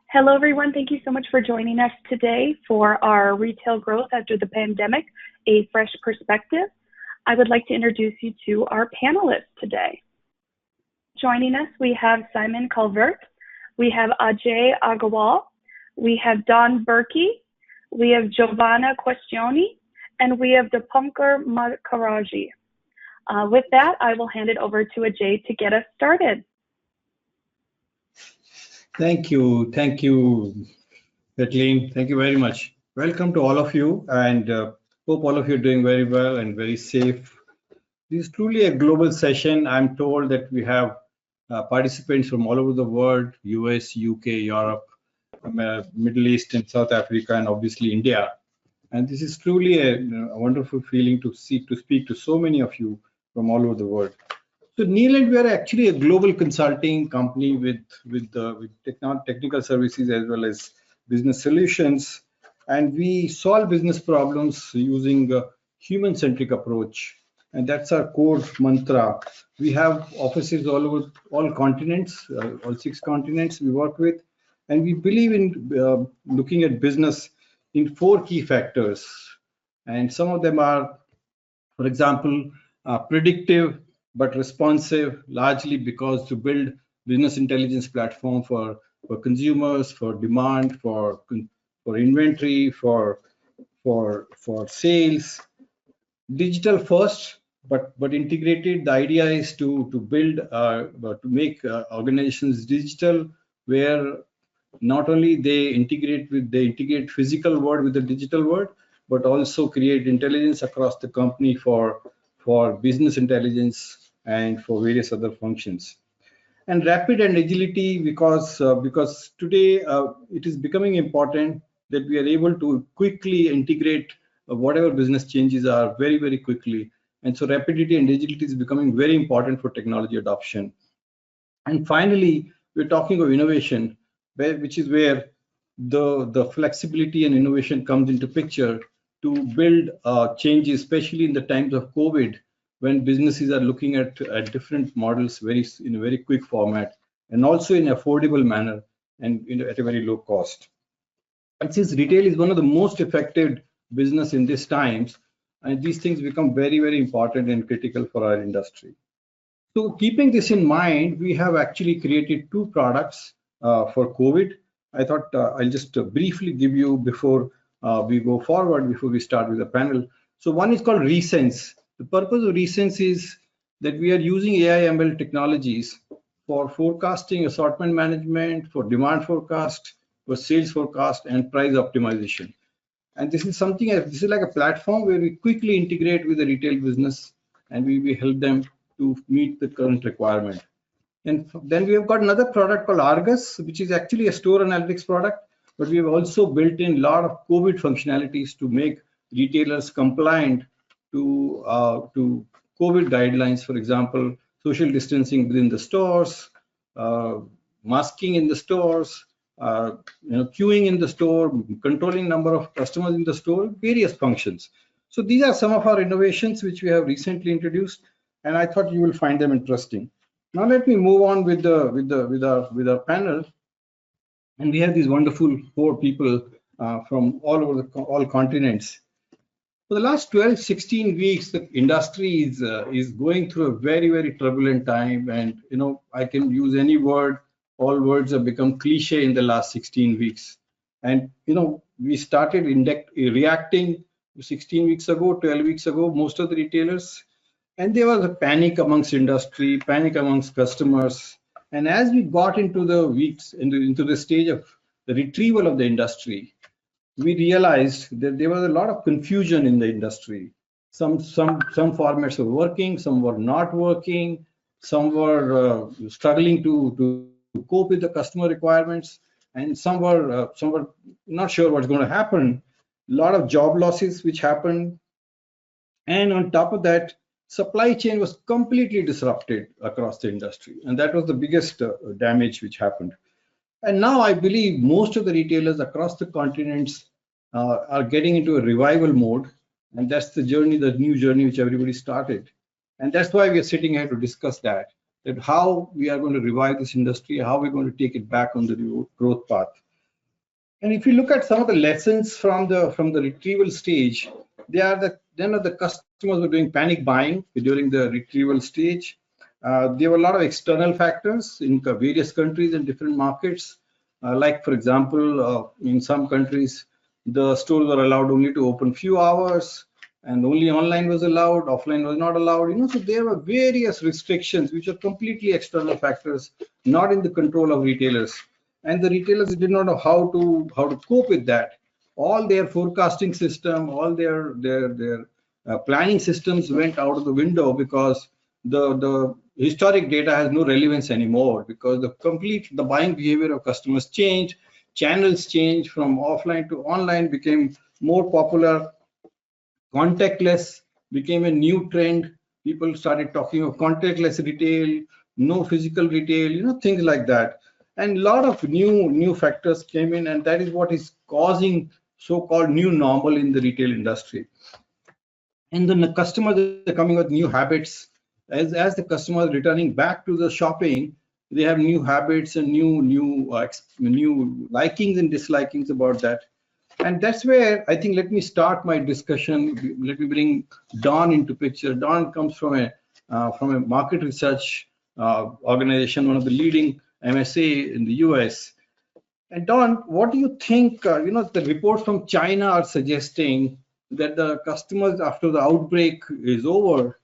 Hello, everyone. Thank you so much for joining us today for our Retail Growth After the Pandemic, a Fresh Perspective. I would like to introduce you to our panelists today. Joining us, we have Simon Calvert, we have Ajay Agarwal, we have Don Berkey, we have Giovanna Questioni, and we have Dipankar Makharaji. With that, I will hand it over to Ajay to get us started. Thank you, Kathleen. Thank you very much. Welcome to all of you, and hope all of you are doing very well and very safe. This is truly a global session. I'm told that we have participants from all over the world: US, UK, Europe, Middle East, and South Africa, and obviously India. And this is truly a wonderful feeling to speak to so many of you from all over the world. So Nihilent, we are actually a global consulting company with technical services as well as business solutions, and we solve business problems using a human-centric approach, and that's our core mantra. We have offices all over all continents, all 6 continents we work with, and we believe in looking at business in 4 key factors, and some of them are, for example, predictive but responsive, largely because to build business intelligence platform for consumers, for demand, for inventory, for sales. Digital first, but integrated. The idea is to build to make organizations digital, where not only they integrate physical world with the digital world, but also create intelligence across the company for business intelligence and for various other functions. And rapid and agility, because today it is becoming important that we are able to quickly integrate whatever business changes are very, very quickly. And so rapidity and agility is becoming very important for technology adoption. And finally, we're talking of innovation, which is where the flexibility and innovation comes into picture to build changes, especially in the times of COVID, when businesses are looking at different models in a very quick format, and also in affordable manner and at a very low cost. And since retail is one of the most affected business in these times, and these things become very, very important and critical for our industry. So keeping this in mind, we have actually created 2 products for COVID. I thought I'll just briefly give you before we go forward, before we start with the panel. So one is called Resense. The purpose of Resense is that we are using AI/ML technologies for forecasting, assortment management, for demand forecast, for sales forecast, and price optimization. And this is something, this is like a platform where we quickly integrate with the retail business, and we help them to meet the current requirement. And then we have got another product called Argus, which is actually a store analytics product, but we have also built in a lot of COVID functionalities to make retailers compliant to COVID guidelines. For example, social distancing within the stores, masking in the stores, queuing in the store, controlling number of customers in the store, various functions. So these are some of our innovations which we have recently introduced, and I thought you will find them interesting. Now let me move on with our panel, and we have these wonderful 4 people from all over all continents. For the last 12-16 weeks, the industry is going through a very, very turbulent time, and I can use any word. All words have become cliche in the last 16 weeks. And we started reacting 16 weeks ago, 12 weeks ago, most of the retailers, and there was a panic amongst industry, panic amongst customers. And as we got into the weeks, into the stage of the retrieval of the industry, we realized that there was a lot of confusion in the industry. Some formats were working, some were not working, some were struggling to cope with the customer requirements, and some were not sure what's going to happen. A lot of job losses which happened, and on top of that, supply chain was completely disrupted across the industry, and that was the biggest damage which happened. And now I believe most of the retailers across the continents are getting into a revival mode, and that's the journey, the new journey which everybody started. And that's why we are sitting here to discuss that how we are going to revive this industry, how we're going to take it back on the growth path. And if you look at some of the lessons from the retrieval stage, they are the customers were doing panic buying during the retrieval stage. There were a lot of external factors in various countries and different markets. Like for example, in some countries, the stores were allowed only to open few hours, and only online was allowed, offline was not allowed. So there were various restrictions which are completely external factors, not in the control of retailers, and the retailers did not know how to cope with that. All their forecasting system, all their planning systems went out of the window, because the historic data has no relevance anymore, because the buying behavior of customers changed, channels changed from offline to online, became more popular. Contactless became a new trend. People started talking of contactless retail, no physical retail, things like that. And a lot of new factors came in, and that is what is causing so-called new normal in the retail industry. And then the customers are coming with new habits. As the customers returning back to the shopping, they have new habits and new likings and dislikings about that. And that's where I think, let me start my discussion. Let me bring Don into picture. Don comes from a market research organization, one of the leading MSA in the US. And Don, what do you think? The reports from China are suggesting that the customers, after the outbreak is over,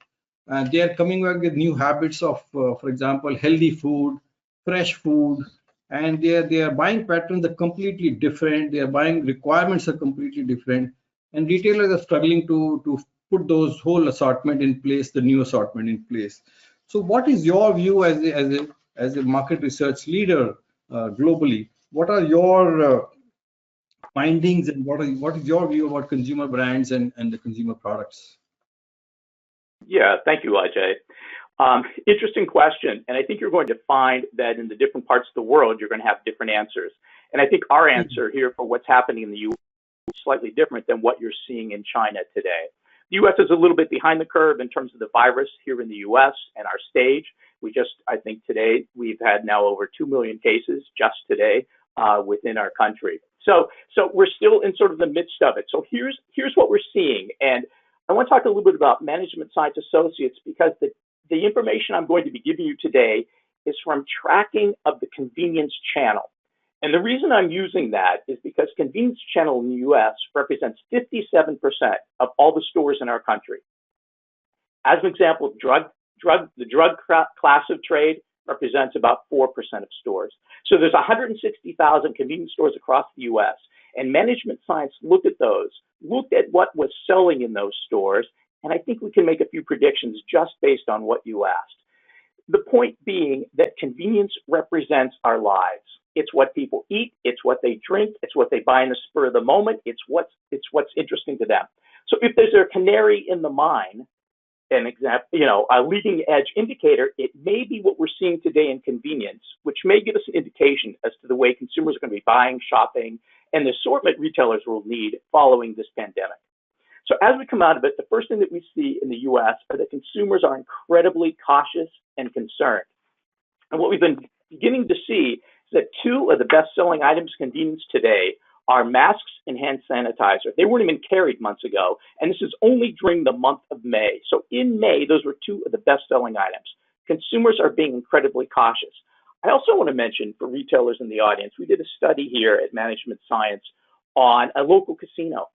they are coming back with new habits of, for example, healthy food, fresh food, and their buying patterns are completely different. Their buying requirements are completely different, and retailers are struggling to put those whole assortment in place, the new assortment in place. So, what is your view as a market research leader globally? What are your findings, and what is your view about consumer brands and the consumer products? Yeah, thank you, Ajay. Interesting question. And I think you're going to find that in the different parts of the world, you're going to have different answers. And I think our answer here for what's happening in the US is slightly different than what you're seeing in China today. The US is a little bit behind the curve in terms of the virus here in the US and our stage. I think today, we've had now over 2 million cases just today within our country. So we're still in sort of the midst of it. So here's what we're seeing. And I want to talk a little bit about management science associates, because the information I'm going to be giving you today is from tracking of the convenience channel. And the reason I'm using that is because convenience channel in the US represents 57% of all the stores in our country. As an example, the drug class of trade represents about 4% of stores. So there's 160,000 convenience stores across the US. And management science looked at what was selling in those stores, and I think we can make a few predictions just based on what you asked. The point being that convenience represents our lives. It's what people eat, it's what they drink, it's what they buy in the spur of the moment, it's what's interesting to them. So if there's a canary in the mine, an example, a leading edge indicator, it may be what we're seeing today in convenience, which may give us an indication as to the way consumers are going to be buying, shopping, and the assortment retailers will need following this pandemic. So as we come out of it, the first thing that we see in the US are that consumers are incredibly cautious and concerned. And what we've been beginning to see is that two of the best-selling items in convenience today are masks and hand sanitizer. They weren't even carried months ago, and this is only during the month of May. So in May, those were two of the best-selling items. Consumers are being incredibly cautious. I also want to mention for retailers in the audience, we did a study here at Management Science on a local casino.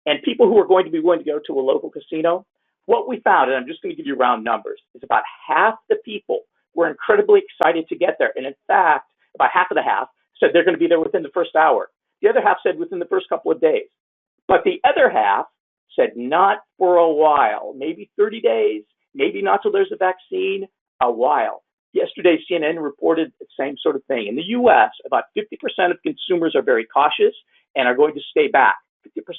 And people who are going to be willing to go to a local casino, what we found, and I'm just going to give you round numbers, is about half the people were incredibly excited to get there. And in fact, about half of the half said they're going to be there within the first hour. The other half said within the first couple of days. But the other half said not for a while, maybe 30 days, maybe not till there's a vaccine, a while. Yesterday, CNN reported the same sort of thing. In the US, about 50% of consumers are very cautious and are going to stay back.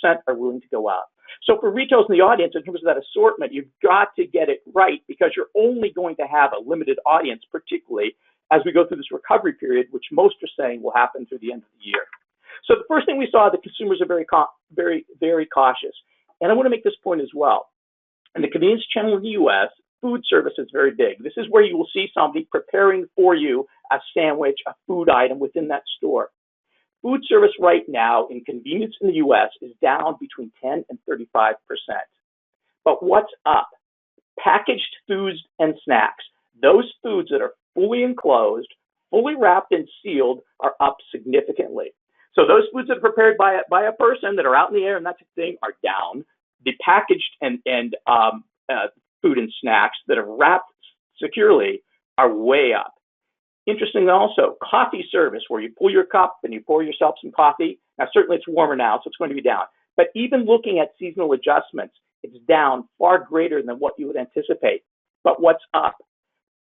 50% are willing to go out. So for retailers in the audience, in terms of that assortment, you've got to get it right, because you're only going to have a limited audience, particularly as we go through this recovery period, which most are saying will happen through the end of the year. So the first thing we saw, that consumers are very, very cautious. And I want to make this point as well. In the convenience channel in the US, food service is very big. This is where you will see somebody preparing for you a sandwich, a food item within that store. Food service right now in convenience in the US is down between 10 and 35%. But what's up? Packaged foods and snacks. Those foods that are fully enclosed, fully wrapped and sealed are up significantly. So those foods that are prepared by a person that are out in the air and that type of thing are down. The packaged and food and snacks that are wrapped securely are way up. Interesting also, coffee service, where you pull your cup and you pour yourself some coffee. Now, certainly it's warmer now, so it's going to be down. But even looking at seasonal adjustments, it's down far greater than what you would anticipate. But what's up?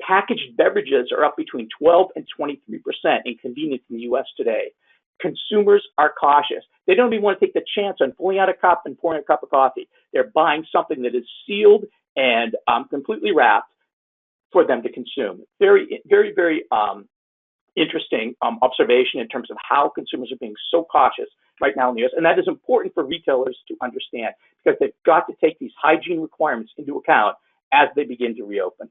Packaged beverages are up between 12 and 23% in convenience in the US today. Consumers are cautious. They don't even want to take the chance on pulling out a cup and pouring a cup of coffee. They're buying something that is sealed and completely wrapped for them to consume. Very, very, very interesting observation in terms of how consumers are being so cautious right now in the US. And that is important for retailers to understand because they've got to take these hygiene requirements into account as they begin to reopen.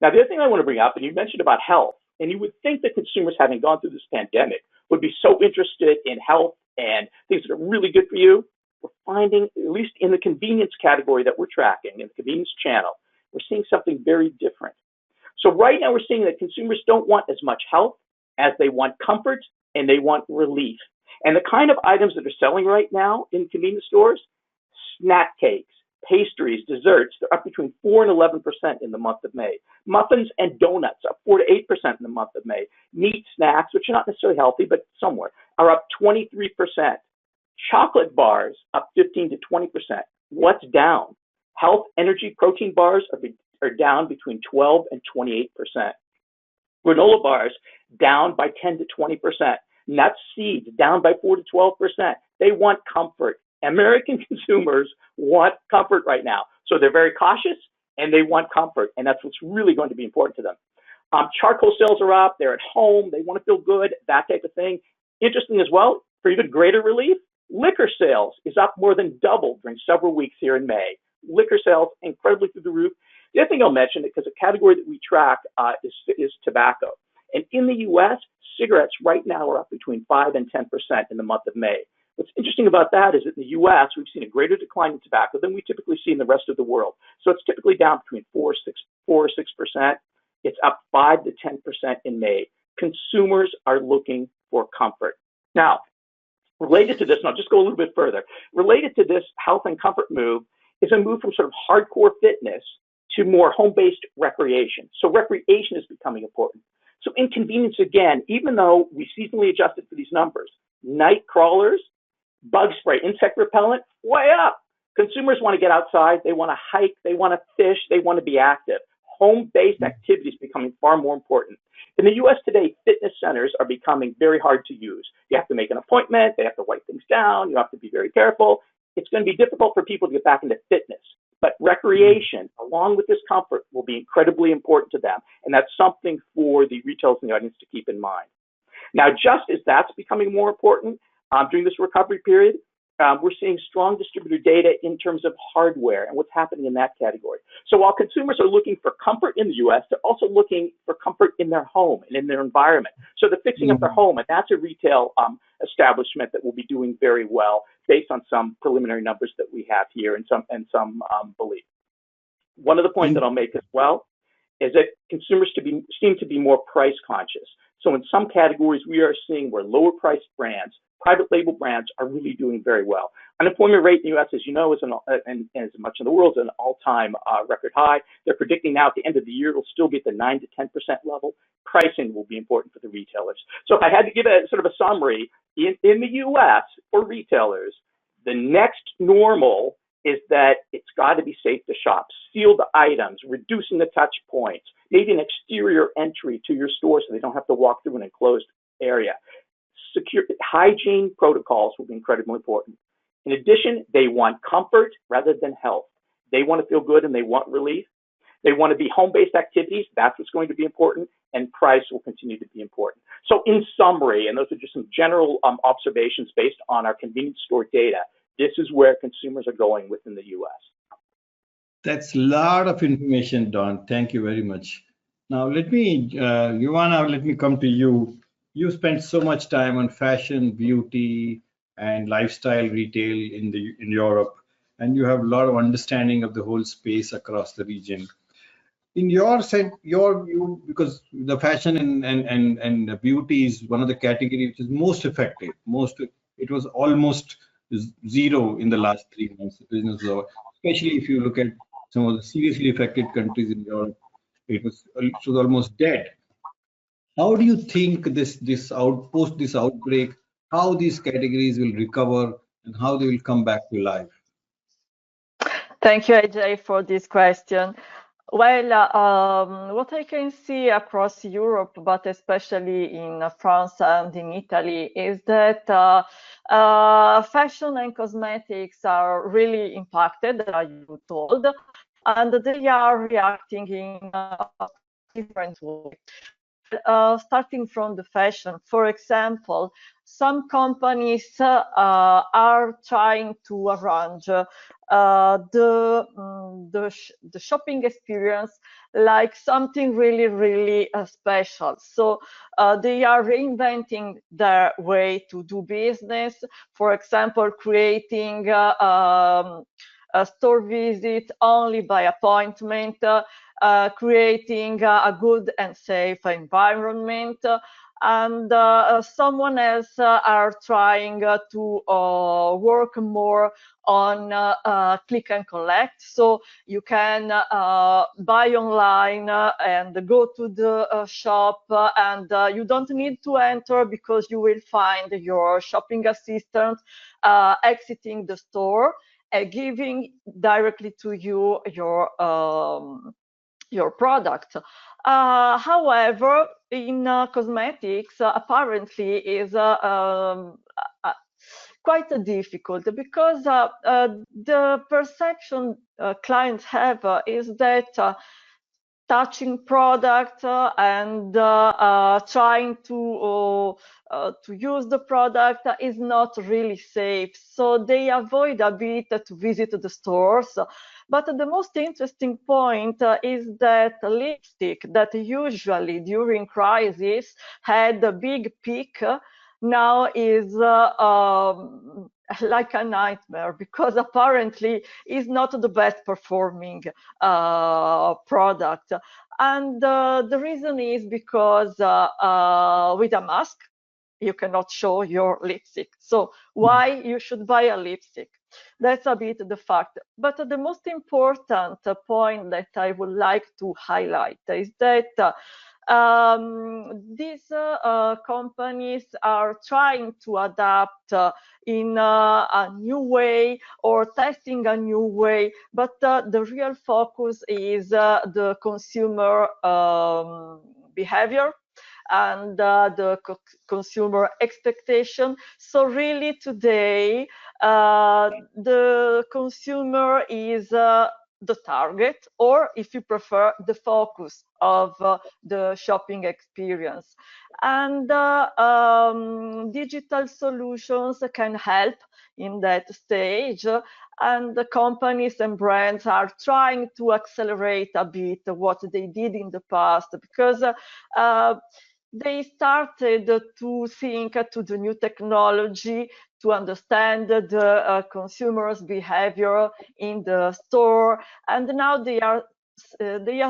Now, the other thing I want to bring up, and you mentioned about health, and you would think that consumers, having gone through this pandemic, would be so interested in health and things that are really good for you. We're finding, at least in the convenience category that we're tracking, in the convenience channel, we're seeing something very different. So right now we're seeing that consumers don't want as much health as they want comfort and they want relief. And the kind of items that are selling right now in convenience stores, snack cakes, pastries, desserts, they're up between 4 and 11% in the month of May. Muffins and donuts up 4 to 8% in the month of May. Meat snacks, which are not necessarily healthy, but somewhere, are up 23%. Chocolate bars up 15 to 20%. What's down? Health, energy, protein bars are down between 12 and 28%. Granola bars down by 10 to 20%. Nuts, seeds down by 4 to 12%. They want comfort. American consumers want comfort right now. So they're very cautious and they want comfort. And that's what's really going to be important to them. Charcoal sales are up. They're at home. They want to feel good, that type of thing. Interesting as well, for even greater relief, liquor sales is up more than double during several weeks here in May. Liquor sales incredibly through the roof. The other thing I'll mention, because a category that we track is tobacco. And in the US, cigarettes right now are up between 5 and 10% in the month of May. What's interesting about that is that in the US, we've seen a greater decline in tobacco than we typically see in the rest of the world. So it's typically down between 4 or 6%. It's up 5 to 10% in May. Consumers are looking for comfort. Now, related to this, and I'll just go a little bit further, related to this health and comfort move is a move from sort of hardcore fitness to more home-based recreation. So recreation is becoming important. So inconvenience, again, even though we seasonally adjusted for these numbers, night crawlers, bug spray, insect repellent, way up. Consumers want to get outside. They want to hike. They want to fish. They want to be active. Home-based activities becoming far more important. In the US today, fitness centers are becoming very hard to use. You have to make an appointment. They have to write things down. You have to be very careful. It's going to be difficult for people to get back into fitness. But recreation, along with this comfort, will be incredibly important to them. And that's something for the retailers in the audience to keep in mind. Now, just as that's becoming more important during this recovery period, we're seeing strong distributor data in terms of hardware and what's happening in that category. So while consumers are looking for comfort in the US, they're also looking for comfort in their home and in their environment. So they're fixing up their home, and that's a retail establishment that will be doing very well based on some preliminary numbers that we have here and some belief. One of the points that I'll make as well is that consumers seem to be more price conscious. So in some categories, we are seeing where lower priced brands, private label brands are really doing very well. Unemployment rate in the US, as you know, and as much in the world, is an all-time record high. They're predicting now at the end of the year, it'll still be at the 9 to 10% level. Pricing will be important for the retailers. So if I had to give a sort of a summary, in the US for retailers, the next normal is that it's got to be safe to shop, sealed items, reducing the touch points, maybe an exterior entry to your store so they don't have to walk through an enclosed area. Secure hygiene protocols will be incredibly important. In addition, they want comfort rather than health. They want to feel good and they want relief. They want to be home-based activities. That's what's going to be important, and price will continue to be important. So in summary, and those are just some general observations based on our convenience store data, this is where consumers are going within the US. That's a lot of information, Don. Thank you very much. Now, let me, Ioana, let me come to you. you spent so much time on fashion, beauty, and lifestyle retail in Europe, and you have a lot of understanding of the whole space across the region. In your sense, you because the fashion and the beauty is one of the category which is most affected. It was almost zero in the last 3 months. Business, especially if you look at some of the seriously affected countries in Europe, it was almost dead. How do you think this outbreak, how these categories will recover and how they will come back to life? Thank you, AJ, for this question. Well, what I can see across Europe, but especially in France and in Italy, is that fashion and cosmetics are really impacted, as you told, and they are reacting in a different way. Starting from the fashion, for example, some companies are trying to arrange the shopping experience like something really special. So they are reinventing their way to do business. For example, creating a store visit only by appointment, creating a good and safe environment. And someone else are trying to work more on click and collect. So you can buy online and go to the shop, and you don't need to enter because you will find your shopping assistant exiting the store and giving directly to you your product. However, in cosmetics, apparently is quite difficult because the perception clients have is that touching product and trying to use the product is not really safe. So they avoid a bit to visit the stores. But the most interesting point is that lipstick that usually during crisis had a big peak now is like a nightmare because apparently is not the best performing product. And the reason is because with a mask, you cannot show your lipstick. So why you should buy a lipstick? That's a bit the fact. But the most important point that I would like to highlight is that these companies are trying to adapt in a new way or testing a new way, but the real focus is the consumer behavior and the consumer expectation. So really today, the consumer is the target, or if you prefer, the focus of the shopping experience. And digital solutions can help in that stage. And the companies and brands are trying to accelerate a bit what they did in the past, because they started to think to the new technology, to understand the consumer's behavior in the store, and now they are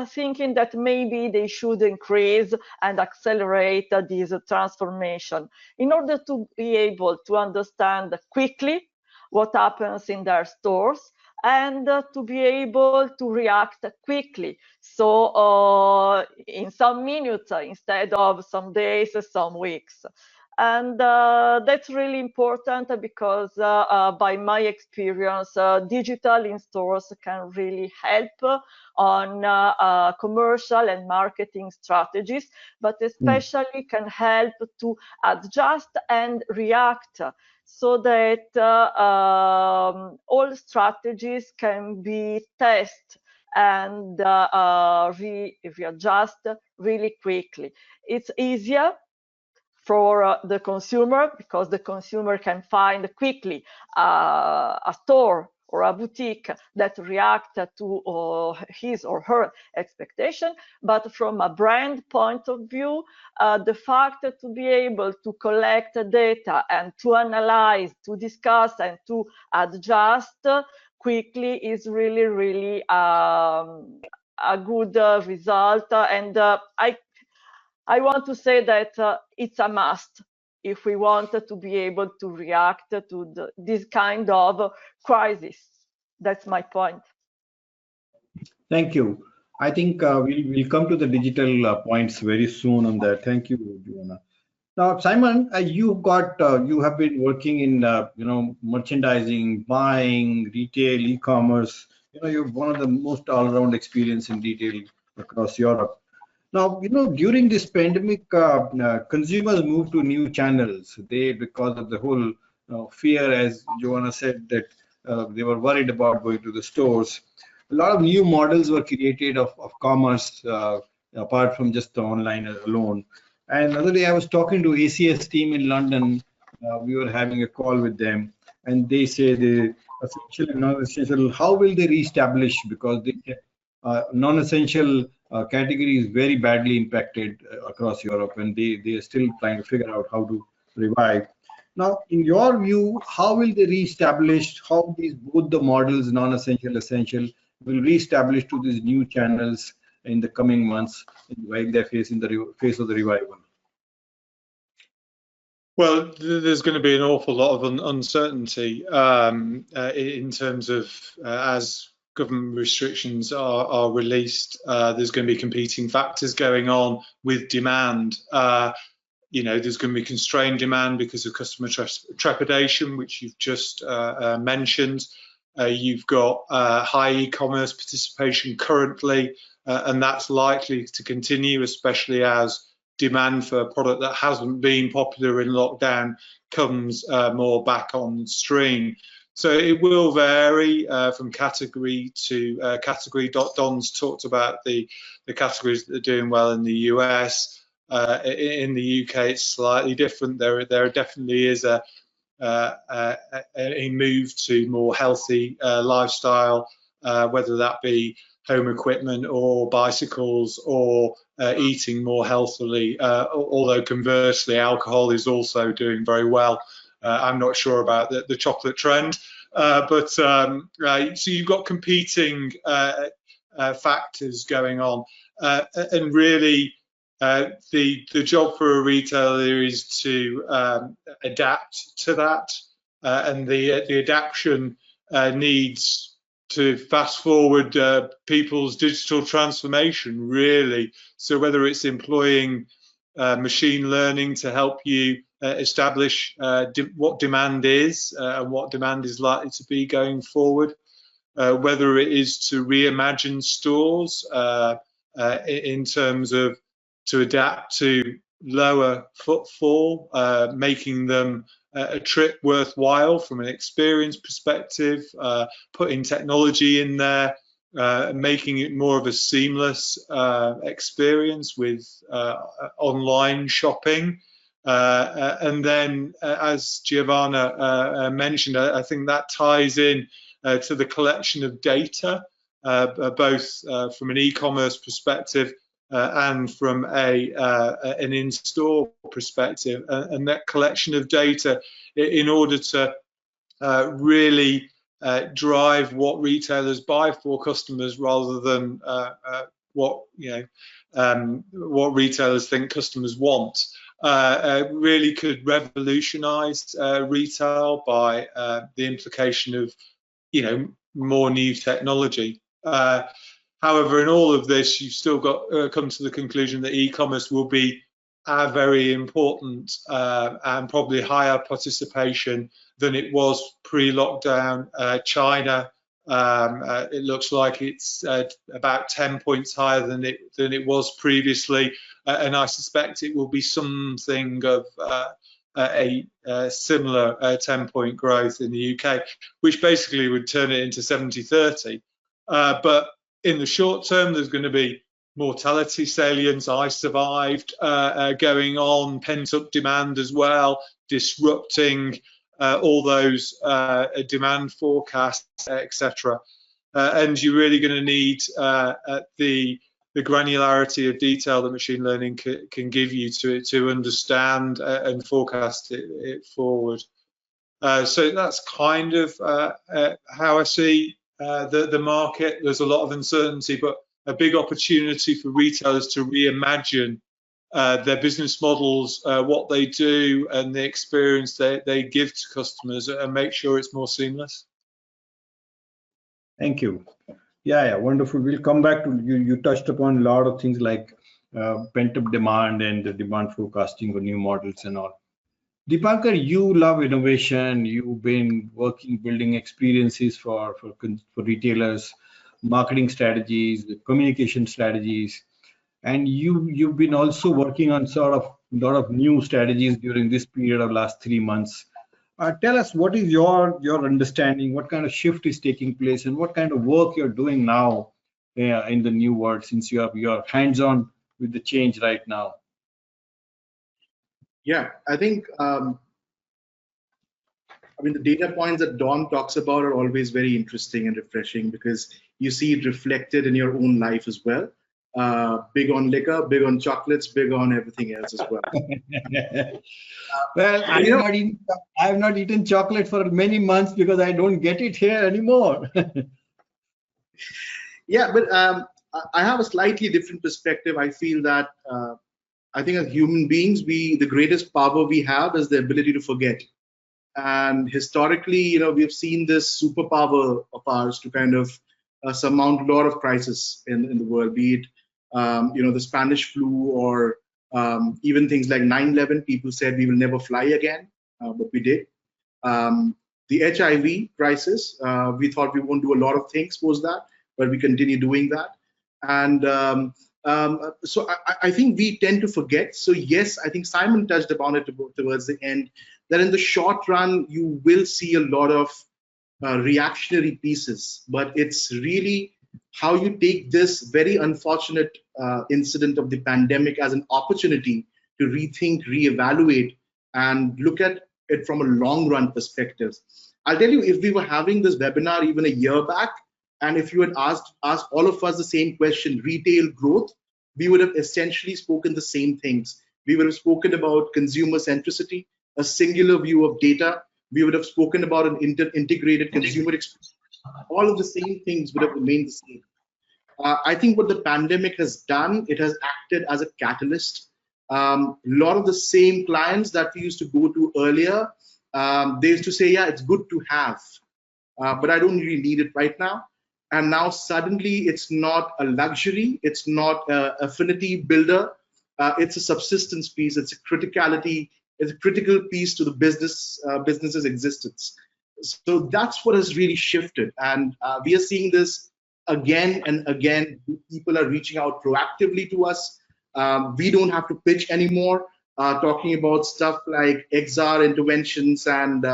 thinking that maybe they should increase and accelerate this transformation in order to be able to understand quickly what happens in their stores and to be able to react quickly. So in some minutes instead of some days, some weeks. And that's really important because by my experience, digital in stores can really help on commercial and marketing strategies, but especially can help to adjust and react so that all strategies can be tested and readjust really quickly. It's easier for the consumer because the consumer can find quickly a store or a boutique that react to his or her expectation. But from a brand point of view, the fact to be able to collect data and to analyze, to discuss, and to adjust quickly is really, really a good result. And I want to say that it's a must if we want to be able to react to this kind of crisis. That's my point. Thank you. I think we'll come to the digital points very soon on that. Thank you, Joanna. Now, Simon, you have been working in merchandising, buying, retail, e-commerce. You have one of the most all-around experience in retail across Europe. Now, during this pandemic, consumers moved to new channels. Because of the whole fear, as Joanna said, that they were worried about going to the stores. A lot of new models were created of commerce, apart from just the online alone. And another day, I was talking to ACS team in London. We were having a call with them, and they say the essential and non-essential. How will they reestablish? Because the non-essential category is very badly impacted across Europe, and they are still trying to figure out how to revive. Now, in your view, how will they reestablish? How both the models, non-essential, essential, will reestablish to these new channels in the coming months while they're facing the face of the revival? Well, there's going to be an awful lot of uncertainty in terms of as government restrictions are released. There's going to be competing factors going on with demand. There's going to be constrained demand because of customer trepidation, which you've just mentioned. You've got high e-commerce participation currently, and that's likely to continue, especially as demand for a product that hasn't been popular in lockdown comes more back on stream. So it will vary from category to category. Don's talked about the categories that are doing well in the US. In the UK, it's slightly different. There definitely is a move to more healthy lifestyle, whether that be home equipment or bicycles or eating more healthily, although conversely alcohol is also doing very well. I'm not sure about the chocolate trend, but so you've got competing factors going on, and really the job for a retailer is to adapt to that, and the adaptation needs to fast forward people's digital transformation, really. So whether it's employing machine learning to help you establish what demand is and what demand is likely to be going forward, whether it is to reimagine stores in terms of to adapt to lower footfall, making them a trip worthwhile from an experience perspective, putting technology in there, making it more of a seamless experience with online shopping. And then, as Giovanna mentioned, I think that ties in to the collection of data, both from an e-commerce perspective and from an in-store perspective, and that collection of data in order to really drive what retailers buy for customers rather than what retailers think customers want. Really could revolutionize retail by the implication of more new technology. However, in all of this, you've still got come to the conclusion that e-commerce will be a very important and probably higher participation than it was pre-lockdown. China, it looks like it's about 10 points higher than it was previously, and I suspect it will be something of a similar 10-point growth in the UK, which basically would turn it into 70-30. But in the short term, there's going to be mortality salience, I survived, going on, pent-up demand as well, disrupting all those demand forecasts, etc. And you're really going to need the granularity of detail that machine learning can give you to understand and forecast it forward. So that's kind of how I see the market. There's a lot of uncertainty, but a big opportunity for retailers to reimagine their business models, what they do, and the experience they give to customers, and make sure it's more seamless. Thank you. Yeah, wonderful. We'll come back to you. You touched upon a lot of things like pent-up demand and the demand forecasting for new models and all. Deepankar, you love innovation. You've been working, building experiences for retailers, marketing strategies, communication strategies, and you've been also working on sort of a lot of new strategies during this period of last 3 months. Tell us, what is your understanding? What kind of shift is taking place, and what kind of work you're doing now in the new world, since you're hands-on with the change right now? Yeah, I think, I mean, the data points that Don talks about are always very interesting and refreshing, because you see it reflected in your own life as well. Big on liquor, big on chocolates, big on everything else as well. Well, I have not eaten chocolate for many months because I don't get it here anymore. Yeah, but I have a slightly different perspective. I feel that I think as human beings, the greatest power we have is the ability to forget. And historically, we have seen this superpower of ours to kind of surmount a lot of crises in the world, be it the Spanish flu, or even things like 9/11. People said we will never fly again, but we did. The HIV crisis, we thought we won't do a lot of things post that, but we continue doing that. And so I think we tend to forget. So yes, I think Simon touched upon it towards the end, that in the short run, you will see a lot of reactionary pieces, but it's really how you take this very unfortunate incident of the pandemic as an opportunity to rethink, reevaluate, and look at it from a long run perspective. I'll tell you, if we were having this webinar even a year back, and if you had asked all of us the same question, retail growth, we would have essentially spoken the same things. We would have spoken about consumer centricity, a singular view of data. We would have spoken about an integrated consumer experience. All of the same things would have remained the same. I think what the pandemic has done, it has acted as a catalyst. A lot of the same clients that we used to go to earlier, they used to say, yeah, it's good to have, but I don't really need it right now. And now suddenly it's not a luxury, it's not an affinity builder, it's a subsistence piece, it's a criticality, it's a critical piece to the business's existence. So that's what has really shifted. And we are seeing this again and again. People are reaching out proactively to us. We don't have to pitch anymore, talking about stuff like XR interventions and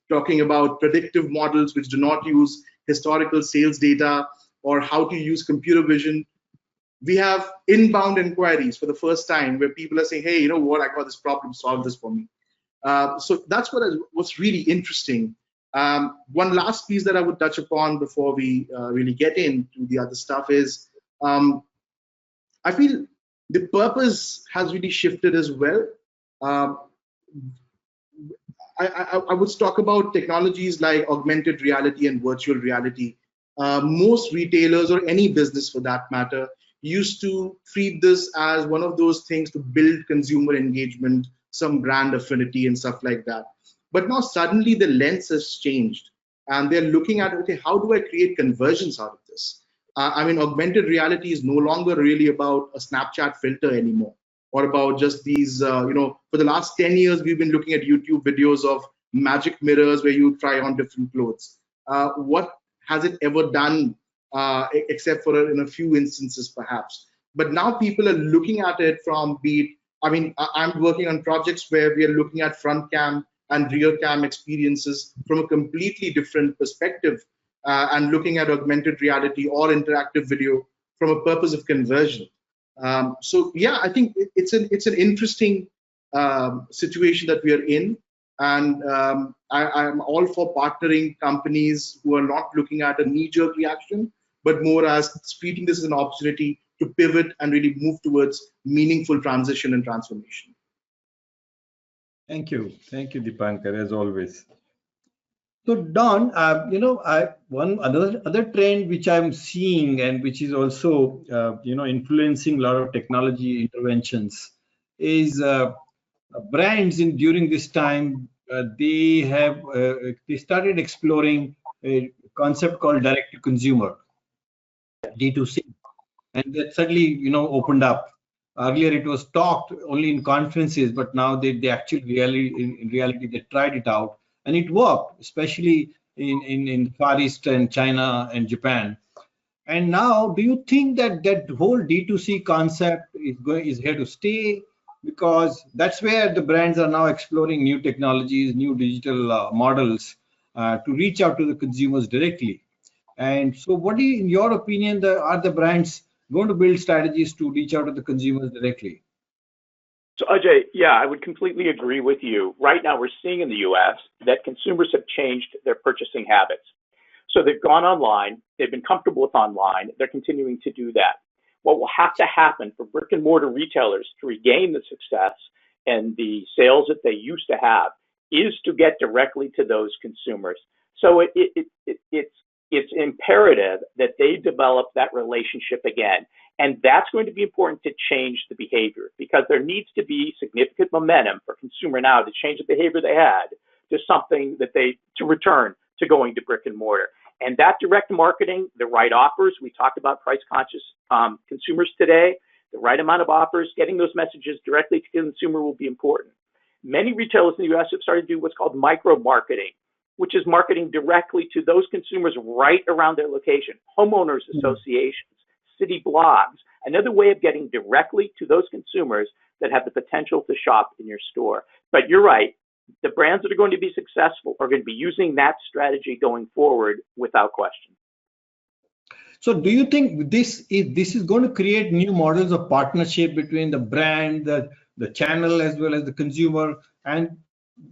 talking about predictive models which do not use historical sales data, or how to use computer vision. We have inbound inquiries for the first time where people are saying, hey, you know what, I got this problem, solve this for me. So that's what's really interesting. One last piece that I would touch upon before we really get into the other stuff is, I feel the purpose has really shifted as well. I would talk about technologies like augmented reality and virtual reality. Most retailers, or any business for that matter, used to treat this as one of those things to build consumer engagement, some brand affinity and stuff like that. But now suddenly the lens has changed, and they're looking at, okay, how do I create conversions out of this? I mean, augmented reality is no longer really about a Snapchat filter anymore, or about just these, for the last 10 years, we've been looking at YouTube videos of magic mirrors where you try on different clothes. What has it ever done, except for in a few instances, perhaps? But now people are looking at it from I'm working on projects where we are looking at front cam and rear cam experiences from a completely different perspective, and looking at augmented reality or interactive video from a purpose of conversion. So yeah, I think it's an interesting situation that we are in. And I'm all for partnering companies who are not looking at a knee-jerk reaction, but more as treating this as an opportunity to pivot and really move towards meaningful transition and transformation. Thank you, Dipankar, as always. So Don, one other trend which I'm seeing and which is also influencing a lot of technology interventions is brands during this time they started exploring a concept called direct to consumer, D2C, and that suddenly opened up. Earlier it was talked only in conferences, but now they actually in reality they tried it out and it worked, especially in Far East and China and Japan. And now, do you think that that whole D2C concept is here to stay? Because that's where the brands are now exploring new technologies, new digital models to reach out to the consumers directly. And so, what do you, in your opinion, are the brands going to build strategies to reach out to the consumers directly? So Ajay, yeah, I would completely agree with you. Right now, we're seeing in the U.S. that consumers have changed their purchasing habits. So they've gone online, they've been comfortable with online, they're continuing to do that. What will have to happen for brick and mortar retailers to regain the success and the sales that they used to have is to get directly to those consumers. So it's imperative that they develop that relationship again. And that's going to be important to change the behavior, because there needs to be significant momentum for consumer now to change the behavior they had to something that to return to going to brick and mortar. And that direct marketing, the right offers, we talked about price conscious consumers today, the right amount of offers, getting those messages directly to the consumer will be important. Many retailers in the US have started to do what's called micro marketing, which is marketing directly to those consumers right around their location, homeowners associations, city blogs, another way of getting directly to those consumers that have the potential to shop in your store. But you're right, the brands that are going to be successful are going to be using that strategy going forward without question. So do you think this is going to create new models of partnership between the brand, the channel, as well as the consumer, and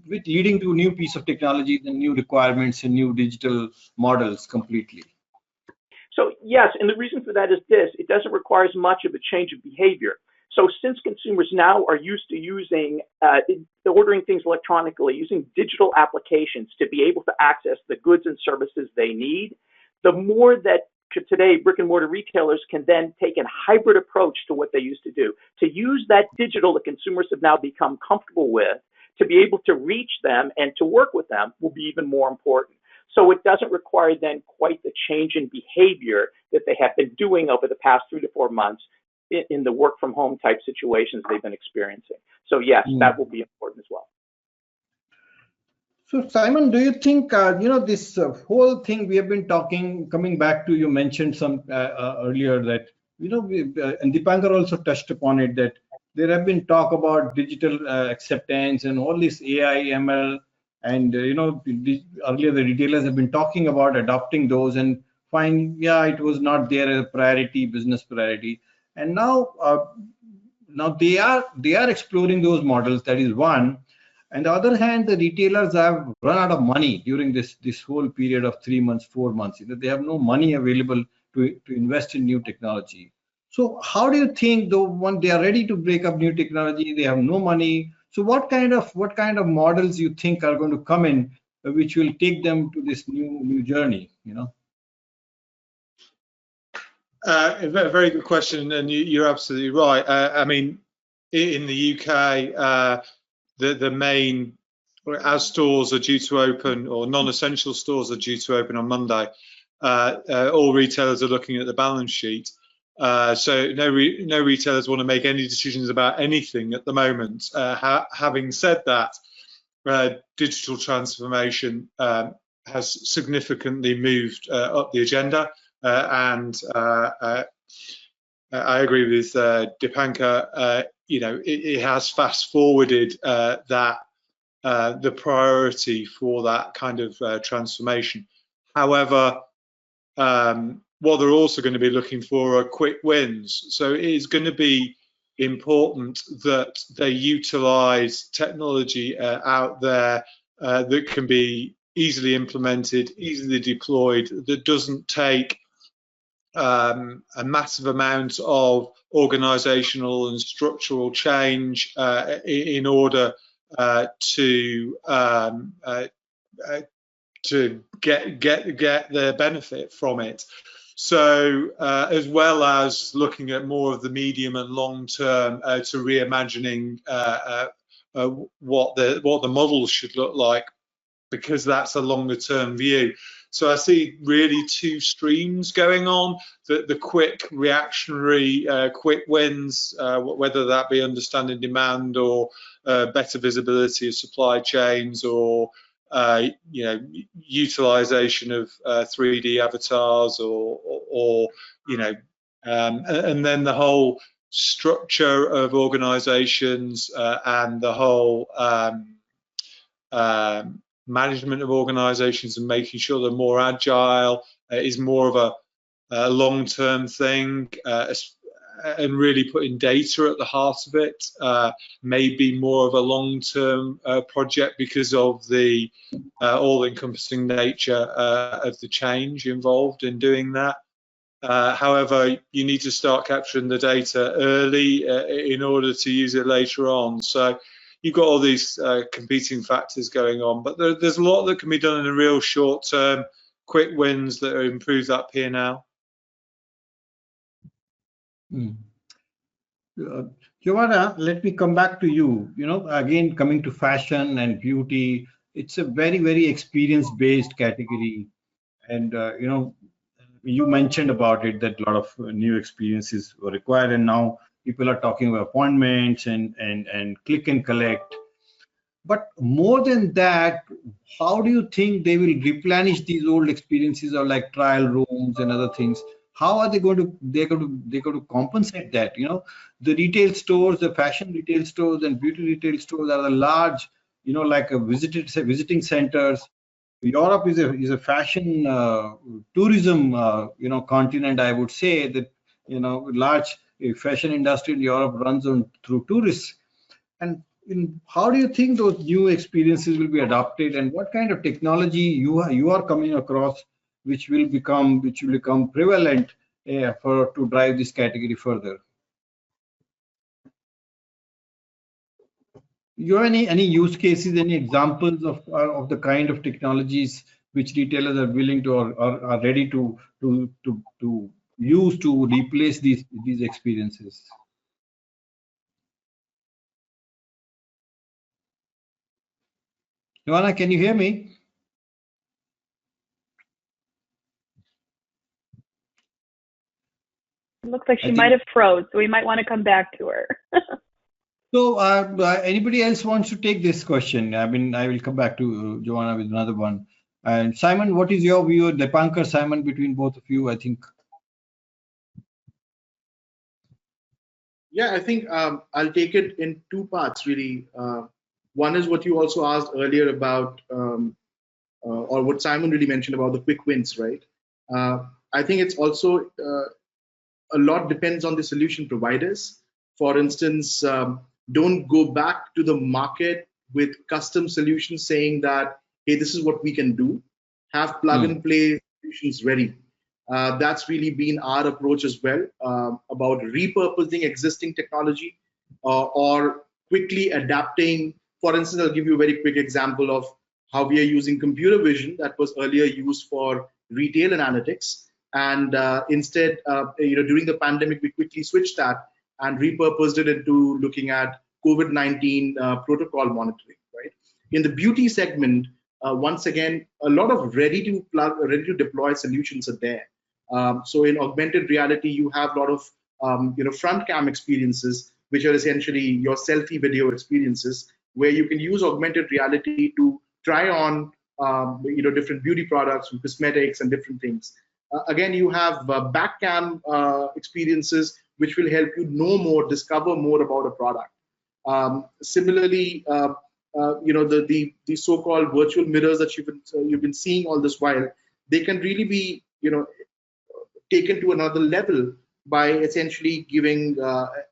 with leading to a new piece of technology and new requirements and new digital models completely? So yes, and the reason for that is this: it doesn't require as much of a change of behavior. So since consumers now are used to using, ordering things electronically, using digital applications to be able to access the goods and services they need, the more that today brick and mortar retailers can then take a hybrid approach to what they used to do, to use that digital that consumers have now become comfortable with, to be able to reach them and to work with them will be even more important. So it doesn't require then quite the change in behavior that they have been doing over the past 3 to 4 months in the work from home type situations they've been experiencing. So yes, that will be important as well. So Simon, do you think, this whole thing we have been talking, coming back to, you mentioned some earlier that, and Dipankar also touched upon it, that there have been talk about digital acceptance and all this AI, ML, and, earlier the retailers have been talking about adopting those and find, it was not there as a priority, business priority. And now they are exploring those models. That is one. On the other hand, the retailers have run out of money during this whole period of 3 months, 4 months. They have no money available to invest in new technology. So how do you think, though, when they are ready to break up new technology, they have no money? So what kind of models you think are going to come in, which will take them to this new journey? A very good question, and you're absolutely right. I mean, in the UK, the main, as stores are due to open, or non-essential stores are due to open on Monday, all retailers are looking at the balance sheet. So no retailers want to make any decisions about anything at the moment. Having said that, digital transformation has significantly moved up the agenda. And I agree with Dipankar. It has fast forwarded the priority for that kind of transformation. However, what they're also going to be looking for are quick wins. So it is going to be important that they utilize technology out there that can be easily implemented, easily deployed, that doesn't take a massive amount of organizational and structural change in order to get the benefit from it. So as well as looking at more of the medium and long term to reimagining what the models should look like, because that's a longer term view. So I see really two streams going on: the quick reactionary quick wins, whether that be understanding demand or better visibility of supply chains, or utilization of 3D avatars, or and then the whole structure of organizations and the whole management of organizations and making sure they're more agile is more of a long-term thing, and really putting data at the heart of it may be more of a long-term project because of the all-encompassing nature of the change involved in doing that. However, you need to start capturing the data early in order to use it later on. So you've got all these competing factors going on, but there's a lot that can be done in the real short term, quick wins that improve that P&L. Giovanna, let me come back to you. Again, coming to fashion and beauty, it's a very, very experience-based category. And, you mentioned about it that a lot of new experiences were required, and now people are talking about appointments and click and collect. But more than that, how do you think they will replenish these old experiences, or like trial rooms and other things? How are they going to compensate that? The retail stores, the fashion retail stores and beauty retail stores are the large, like visiting centers. Europe is a fashion tourism continent. I would say that large fashion industry in Europe runs through tourists. And how do you think those new experiences will be adopted, and what kind of technology you are coming across which will become prevalent to drive this category further? You have any use cases, any examples of the kind of technologies which retailers are willing to or are ready to use to replace these experiences? Joanna, can you hear me? It looks like she might have froze, so we might want to come back to her. So anybody else wants to take this question? I mean, I will come back to Joanna with another one. And Simon, what is your view? Dipankar, Simon, between both of you, I think. Yeah, I think I'll take it in two parts, really. One is what you also asked earlier about, or what Simon really mentioned about the quick wins, right? I think it's also a lot depends on the solution providers. For instance, don't go back to the market with custom solutions saying that, hey, this is what we can do. Have plug and play solutions ready. That's really been our approach as well, about repurposing existing technology or quickly adapting. For instance, I'll give you a very quick example of how we are using computer vision that was earlier used for retail analytics. And instead, during the pandemic, we quickly switched that and repurposed it into looking at COVID-19 protocol monitoring, right? In the beauty segment, once again, a lot of ready to deploy solutions are there. So in augmented reality, you have a lot of front cam experiences, which are essentially your selfie video experiences, where you can use augmented reality to try on different beauty products, cosmetics, and different things. Again, you have back cam experiences, which will help you know more, discover more about a product. Similarly, the so-called virtual mirrors that you've been seeing all this while, they can really be taken to another level by essentially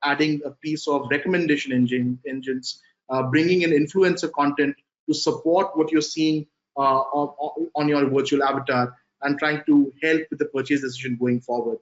adding a piece of recommendation engines, bringing in influencer content to support what you're seeing on your virtual avatar and trying to help with the purchase decision going forward.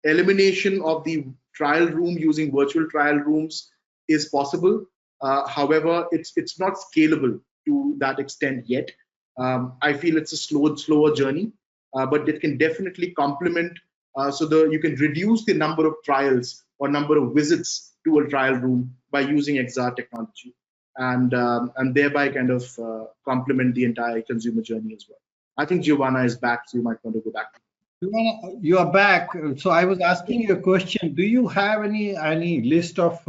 Elimination of the trial room using virtual trial rooms is possible. However, it's not scalable to that extent yet. I feel it's a slower journey, but it can definitely complement you can reduce the number of trials or number of visits to a trial room by using XR technology, and thereby kind of complement the entire consumer journey as well. I think Giovanna is back, so you might want to go back. Giovanna, you are back. So I was asking you a question. Do you have any list of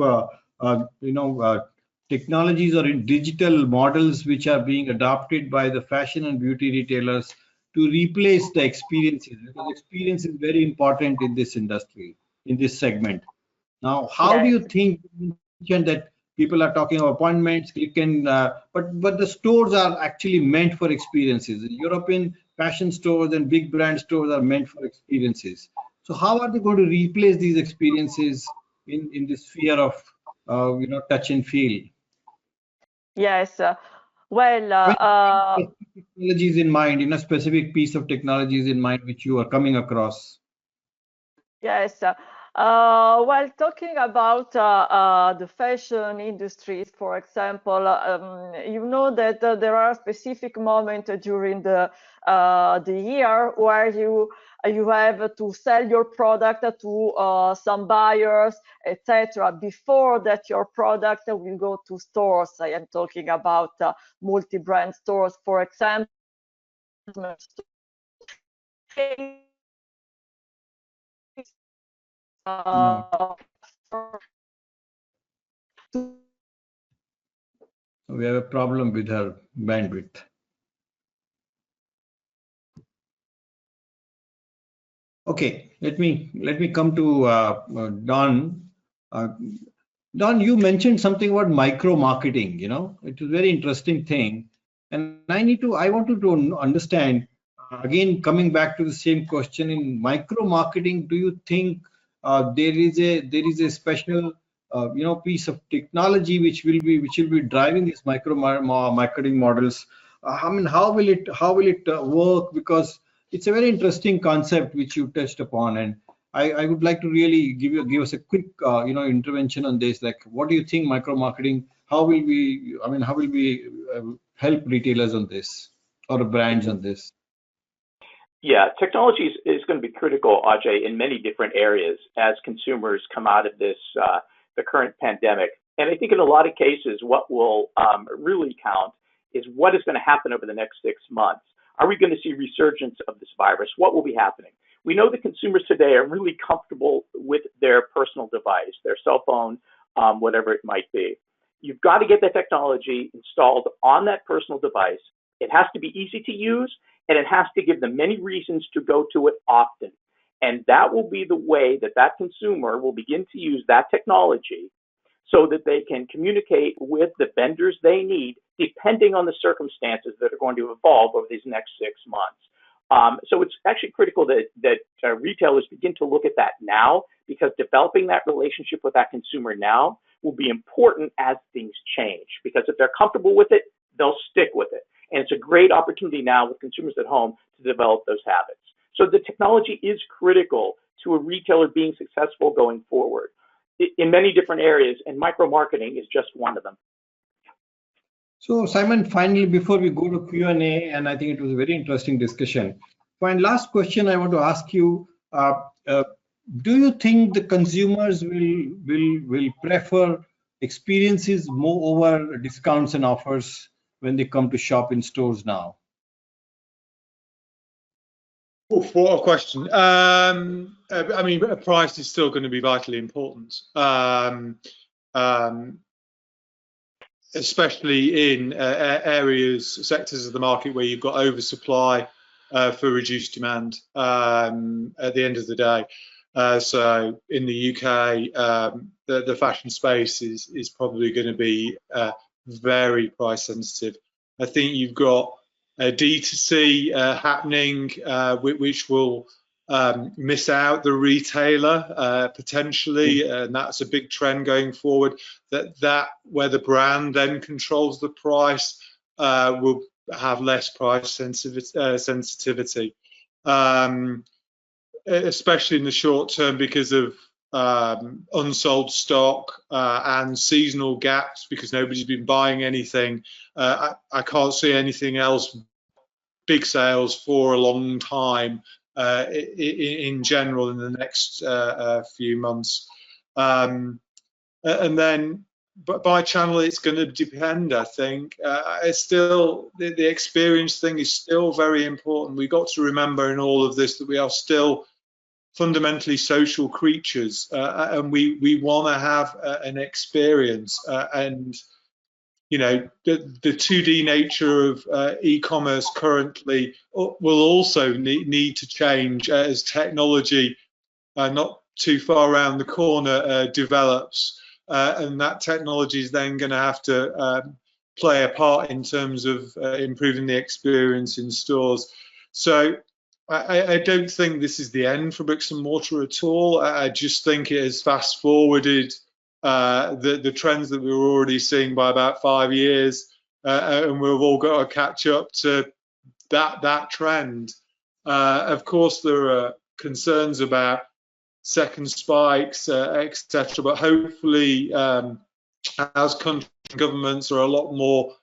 technologies or digital models which are being adopted by the fashion and beauty retailers to replace the experiences? Because experience is very important in this industry, in this segment. Now, how do you think that people are talking of appointments, but the stores are actually meant for experiences? European fashion stores and big brand stores are meant for experiences. So how are they going to replace these experiences in this sphere of touch and feel? Yes. Technologies in mind, a specific piece of technologies in mind which you are coming across. Yes. While talking about the fashion industries, for example, you know that there are specific moments during the year where you have to sell your product to some buyers, etc. Before that, your product will go to stores. I am talking about multi-brand stores, for example. No. We have a problem with her bandwidth. Okay, let me come to Don. Don, you mentioned something about micro marketing. It was a very interesting thing, and I wanted to understand. Again, coming back to the same question, in micro marketing, do you think there is a special piece of technology which will be driving these micro marketing models? I mean, how will it work? Because it's a very interesting concept which you touched upon, and I would like to really give us a quick intervention on this. Like, what do you think micro marketing? How will we help retailers on this or brands on this? Yeah, technology is going to be critical, Ajay, in many different areas as consumers come out of this, the current pandemic. And I think in a lot of cases, what will really count is what is going to happen over the next 6 months. Are we going to see resurgence of this virus? What will be happening? We know that consumers today are really comfortable with their personal device, their cell phone, whatever it might be. You've got to get that technology installed on that personal device. It has to be easy to use, and it has to give them many reasons to go to it often. And that will be the way that consumer will begin to use that technology so that they can communicate with the vendors they need, depending on the circumstances that are going to evolve over these next 6 months. So it's actually critical that retailers begin to look at that now, because developing that relationship with that consumer now will be important as things change. Because if they're comfortable with it, they'll stick with it. And it's a great opportunity now with consumers at home to develop those habits. So the technology is critical to a retailer being successful going forward in many different areas, and micro-marketing is just one of them. So Simon, finally, before we go to Q&A, and I think it was a very interesting discussion. Fine, last question I want to ask you, do you think the consumers will prefer experiences more over discounts and offers when they come to shop in stores now? Oh, what a question. I mean, price is still going to be vitally important, especially in sectors of the market where you've got oversupply for reduced demand at the end of the day. So in the UK, the fashion space is probably going to be very price sensitive. I think you've got a D2C happening, which will miss out the retailer potentially, and that's a big trend going forward. That where the brand then controls the price will have less price sensitivity, especially in the short term because of unsold stock and seasonal gaps, because nobody's been buying anything. I can't see anything else, big sales for a long time in general in the next few months. And then by channel, it's going to depend, I think. It's still, the experience thing is still very important. We've got to remember in all of this that we are still fundamentally social creatures, and we want to have an experience. And you know, the 2D nature of e-commerce currently will also need to change as technology not too far around the corner develops, and that technology is then going to have to play a part in terms of improving the experience in stores. So I don't think this is the end for bricks and mortar at all. I just think it has fast forwarded the trends that we were already seeing by about 5 years, and we've all got to catch up to that trend. Of course, there are concerns about second spikes, etc. But hopefully, as countries and governments are a lot more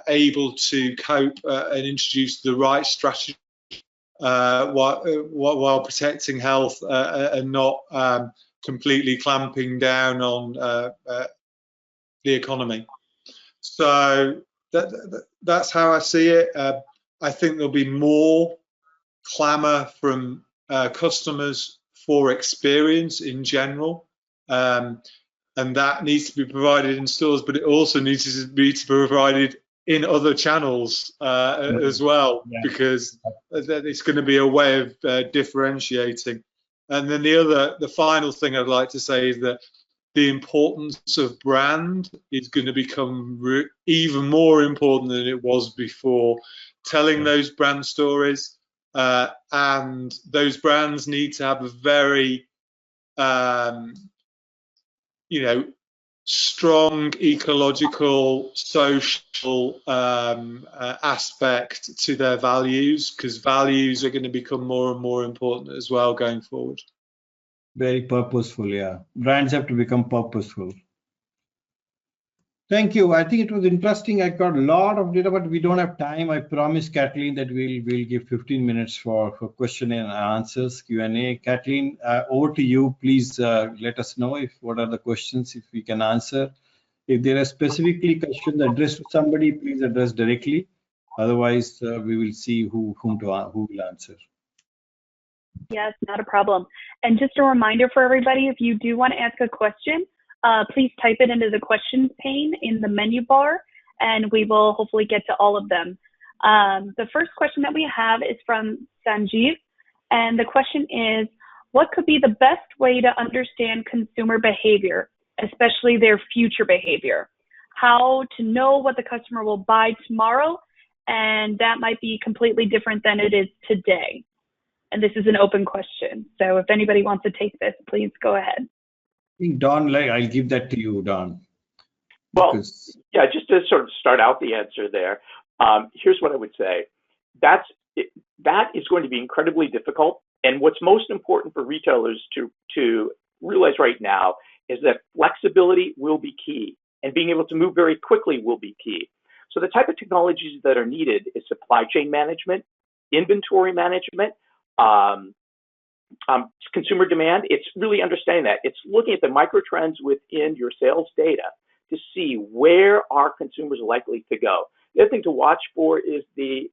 able to cope and introduce the right strategy while protecting health and not completely clamping down on the economy. So that's how I see it. I think there'll be more clamour from customers for experience in general, and that needs to be provided in stores, but it also needs to be provided in other channels as well, because it's going to be a way of differentiating. And then the final thing I'd like to say is that the importance of brand is going to become even more important than it was before. Telling those brand stories, and those brands need to have a very, you know, strong ecological, social aspect to their values, because values are going to become more and more important as well going forward. Very purposeful, yeah. Brands have to become purposeful. Thank you. I think it was interesting. I got a lot of data, but we don't have time. I promised Kathleen that we'll give 15 minutes for question and answers, Q&A. Kathleen, over to you. Please let us know what are the questions, if we can answer. If there are specifically questions addressed to somebody, please address directly. Otherwise, we will see who will answer. Yes, not a problem. And just a reminder for everybody, if you do want to ask a question, please type it into the questions pane in the menu bar, and we will hopefully get to all of them. The first question that we have is from Sanjeev, and the question is, what could be the best way to understand consumer behavior, especially their future behavior? How to know what the customer will buy tomorrow, and that might be completely different than it is today. And this is an open question, so if anybody wants to take this, please go ahead. I think Don, I'll give that to you, Don. Well, yeah, just to sort of start out the answer there, here's what I would say. That is going to be incredibly difficult. And what's most important for retailers to realize right now is that flexibility will be key, and being able to move very quickly will be key. So the type of technologies that are needed is supply chain management, inventory management, consumer demand. It's really understanding that. It's looking at the micro trends within your sales data to see where are consumers likely to go. The other thing to watch for is the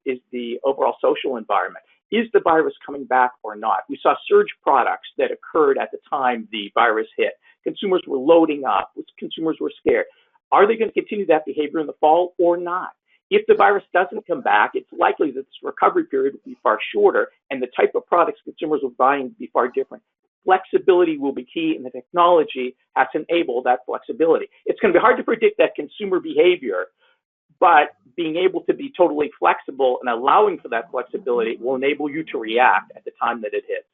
overall social environment. Is the virus coming back or not? We saw surge products that occurred at the time the virus hit. Consumers were loading up. Consumers were scared. Are they going to continue that behavior in the fall or not? If the virus doesn't come back, it's likely that this recovery period will be far shorter, and the type of products consumers will buy will be far different. Flexibility will be key, and the technology has to enable that flexibility. It's going to be hard to predict that consumer behavior, but being able to be totally flexible and allowing for that flexibility will enable you to react at the time that it hits.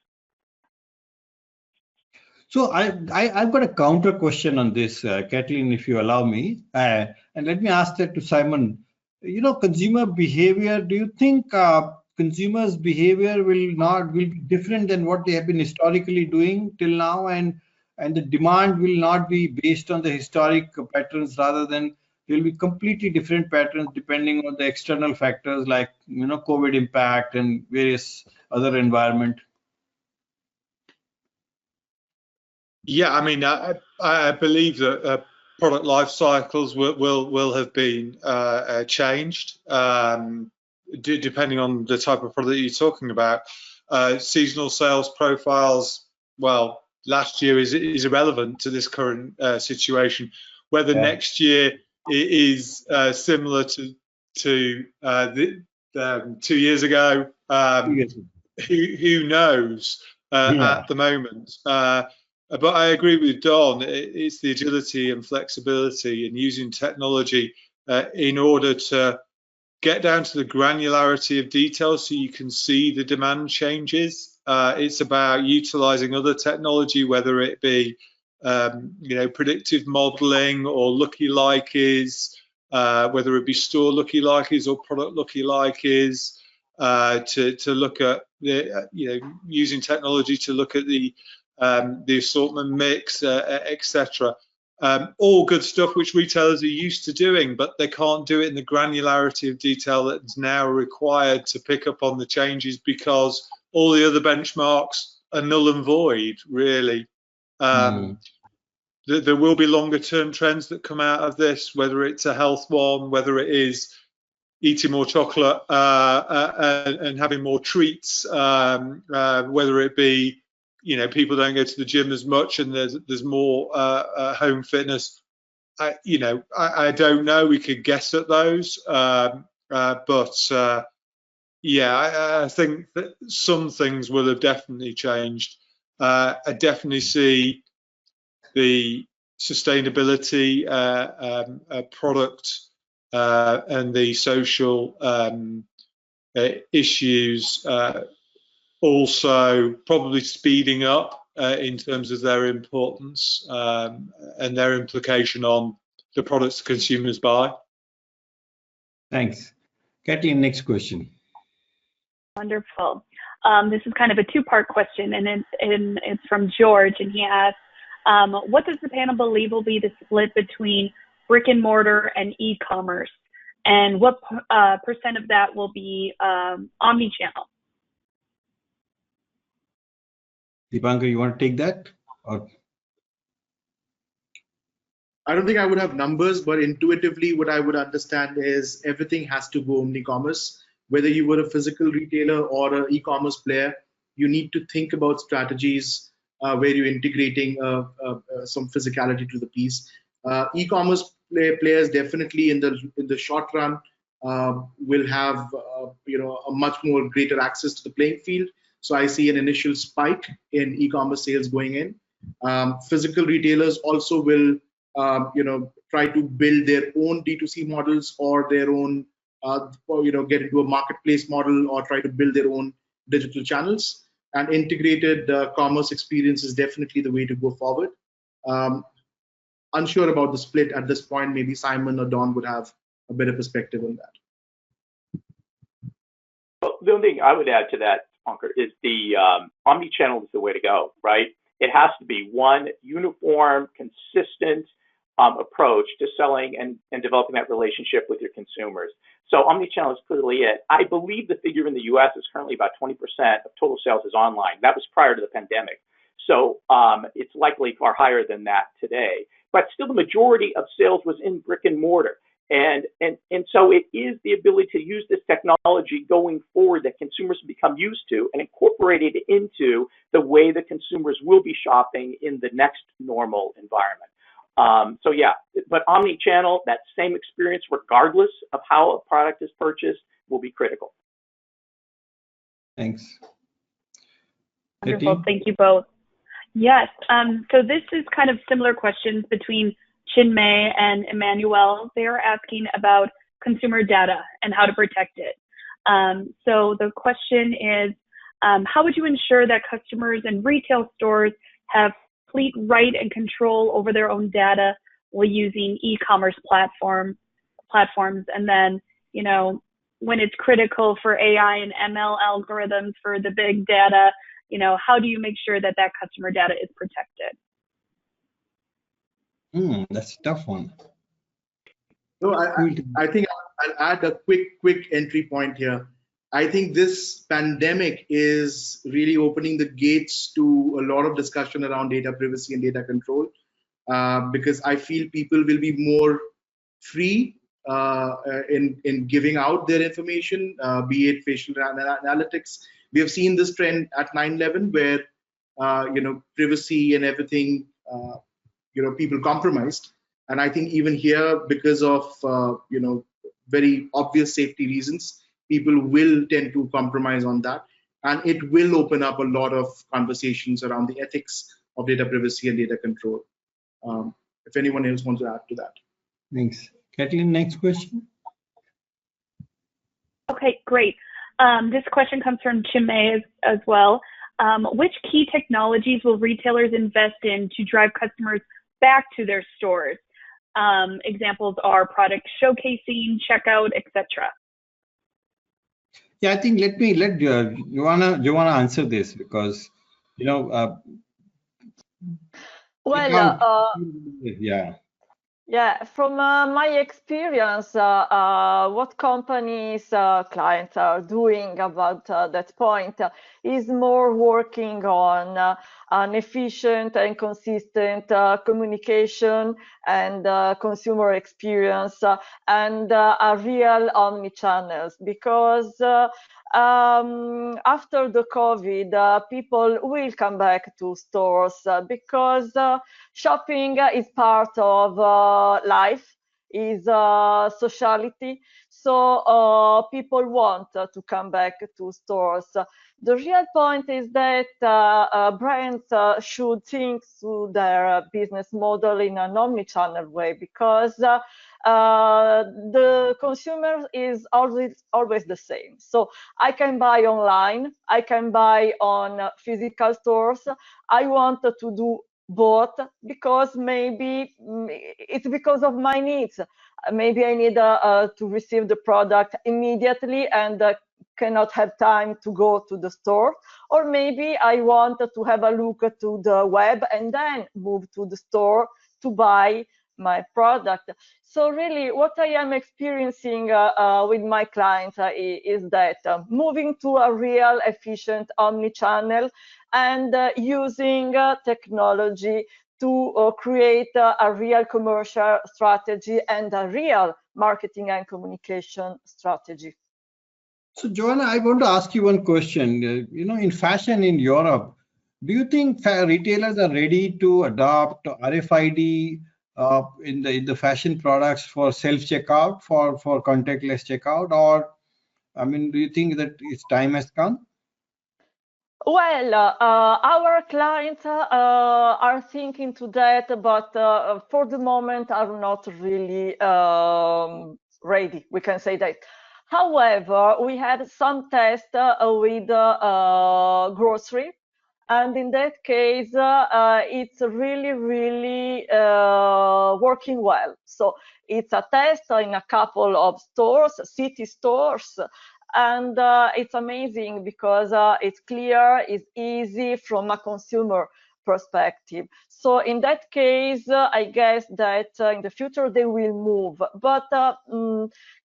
So I've got a counter question on this, Kathleen, if you allow me. And And let me ask that to Simon. Consumer behavior, do you think consumers' behavior will be different than what they have been historically doing till now, and the demand will not be based on the historic patterns, rather than there will be completely different patterns depending on the external factors like COVID impact and various other environment? Yeah, I mean, I believe that product life cycles will have been changed depending on the type of product you're talking about. Seasonal sales profiles, well, last year is irrelevant to this current situation. Whether next year is similar to 2 years ago, who knows at the moment. But I agree with Don. It's the agility and flexibility and using technology in order to get down to the granularity of detail so you can see the demand changes. It's about utilizing other technology, whether it be predictive modeling or looky-likes, whether it be store looky-likes or product looky-likes, to look at using technology to look at the assortment mix, etc. All good stuff which retailers are used to doing, but they can't do it in the granularity of detail that's now required to pick up on the changes, because all the other benchmarks are null and void, really. There will be longer term trends that come out of this, whether it's a health one, whether it is eating more chocolate and having more treats, whether it be people don't go to the gym as much and there's more home fitness. I don't know. We could guess at those, but yeah, I think that some things will have definitely changed. I definitely see the sustainability product and the social issues also probably speeding up in terms of their importance and their implication on the products consumers buy. Thanks. Kathleen, next question. Wonderful. This is kind of a two-part question, and it's from George, and he asks, what does the panel believe will be the split between brick and mortar and e-commerce, and what percent of that will be omnichannel? Deepankar, you want to take that? Or? I don't think I would have numbers, but intuitively what I would understand is everything has to go omni-commerce. Whether you were a physical retailer or an e-commerce player, you need to think about strategies where you're integrating some physicality to the piece. E-commerce players definitely in the short run will have a much more greater access to the playing field. So I see an initial spike in e-commerce sales going in. Physical retailers also will try to build their own D2C models or their own get into a marketplace model or try to build their own digital channels. And integrated commerce experience is definitely the way to go forward. Unsure about the split at this point. Maybe Simon or Don would have a better perspective on that. Well, the only thing I would add to that, Ankur, is the omnichannel is the way to go, right? It has to be one uniform, consistent approach to selling and developing that relationship with your consumers. So omnichannel is clearly it. I believe the figure in the US is currently about 20% of total sales is online. That was prior to the pandemic. So it's likely far higher than that today. But still the majority of sales was in brick and mortar. And so it is the ability to use this technology going forward that consumers become used to and incorporate it into the way that consumers will be shopping in the next normal environment. So yeah, but omni-channel, that same experience, regardless of how a product is purchased, will be critical. Thanks. Wonderful. Thank you both. Yes. So this is kind of similar questions between Chinmay and Emmanuel. They are asking about consumer data and how to protect it. So the question is, how would you ensure that customers in retail stores have complete right and control over their own data while using e-commerce platform platforms, and then, when it's critical for AI and ML algorithms for the big data, how do you make sure that that customer data is protected? That's a tough one. No, I think I'll add a quick entry point here. I think this pandemic is really opening the gates to a lot of discussion around data privacy and data control, because I feel people will be more free in giving out their information, be it facial analytics. We have seen this trend at 9/11 where privacy and everything, people compromised. And I think even here, because of very obvious safety reasons, people will tend to compromise on that, and it will open up a lot of conversations around the ethics of data privacy and data control. If anyone else wants to add to that. Thanks. Kathleen, next question. Okay, great. This question comes from Chimay as well. Which key technologies will retailers invest in to drive customers back to their stores? Examples are product showcasing, checkout, etc. Yeah, I think let Joanna answer this, because Yeah, from my experience, what companies, clients are doing about that point is more working on an efficient and consistent communication and consumer experience and a real omnichannels, because after the COVID, people will come back to stores because shopping is part of life, is sociality. So people want to come back to stores. The real point is that brands should think through their business model in an omnichannel way, because the consumer is always the same. So I can buy online, I can buy on physical stores. I want to do both because maybe it's because of my needs. Maybe I need to receive the product immediately and cannot have time to go to the store, or maybe I want to have a look to the web and then move to the store to buy my product. So really what I am experiencing with my clients is that moving to a real efficient omnichannel and using technology to create a real commercial strategy and a real marketing and communication strategy. So Joanna, I want to ask you one question. In fashion in Europe, do you think retailers are ready to adopt RFID in the fashion products for self-checkout, for contactless checkout, or do you think that its time has come? Well, our clients are thinking to that, but for the moment are not really ready, we can say that. However, we had some tests with grocery, and in that case, it's really working well. So it's a test in a couple of stores, city stores, and it's amazing because it's clear, it's easy from a consumer perspective. So in that case, I guess that in the future they will move, but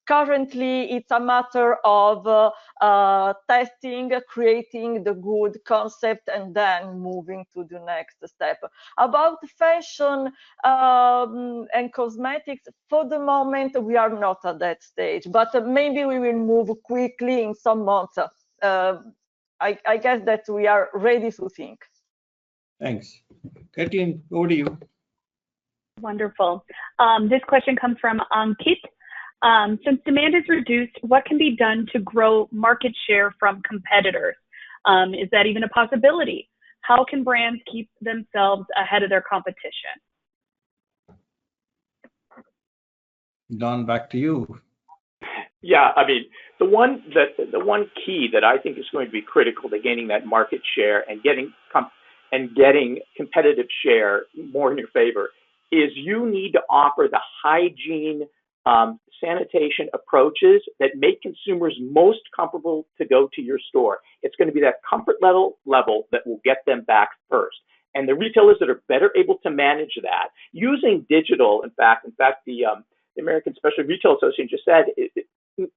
currently it's a matter of testing, creating the good concept, and then moving to the next step. About fashion and cosmetics, for the moment we are not at that stage, but maybe we will move quickly in some months. I guess that we are ready to think. Thanks. Kathleen, over to you. Wonderful. This question comes from Ankit. Since demand is reduced, what can be done to grow market share from competitors? Is that even a possibility? How can brands keep themselves ahead of their competition? Don, back to you. Yeah, the one key that I think is going to be critical to gaining that market share and getting competitive share more in your favor is you need to offer the hygiene sanitation approaches that make consumers most comfortable to go to your store. It's going to be that comfort level that will get them back first. And the retailers that are better able to manage that using digital, in fact, the American Specialty Retail Association just said,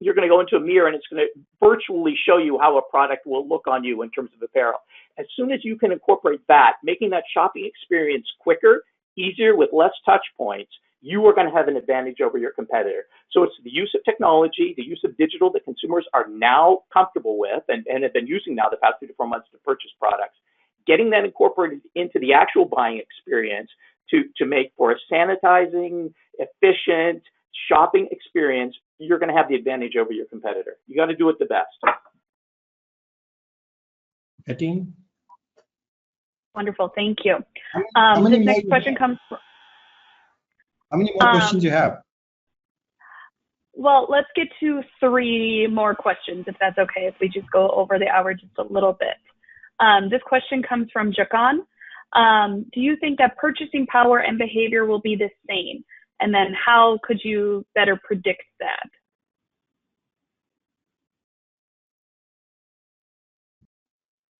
you're going to go into a mirror and it's going to virtually show you how a product will look on you in terms of apparel. As soon as you can incorporate that, making that shopping experience quicker, easier, with less touch points, you are going to have an advantage over your competitor. So it's the use of technology, the use of digital that consumers are now comfortable with and have been using now the past 3 to 4 months to purchase products, getting that incorporated into the actual buying experience to make for a sanitizing, efficient shopping experience. You're going to have the advantage over your competitor. You got to do it the best. Etienne? Wonderful, thank you. This next question comes from... How many more questions you have? Well, let's get to 3 more questions, if that's okay, if we just go over the hour just a little bit. This question comes from Jakan. Do you think that purchasing power and behavior will be the same? And then how could you better predict that?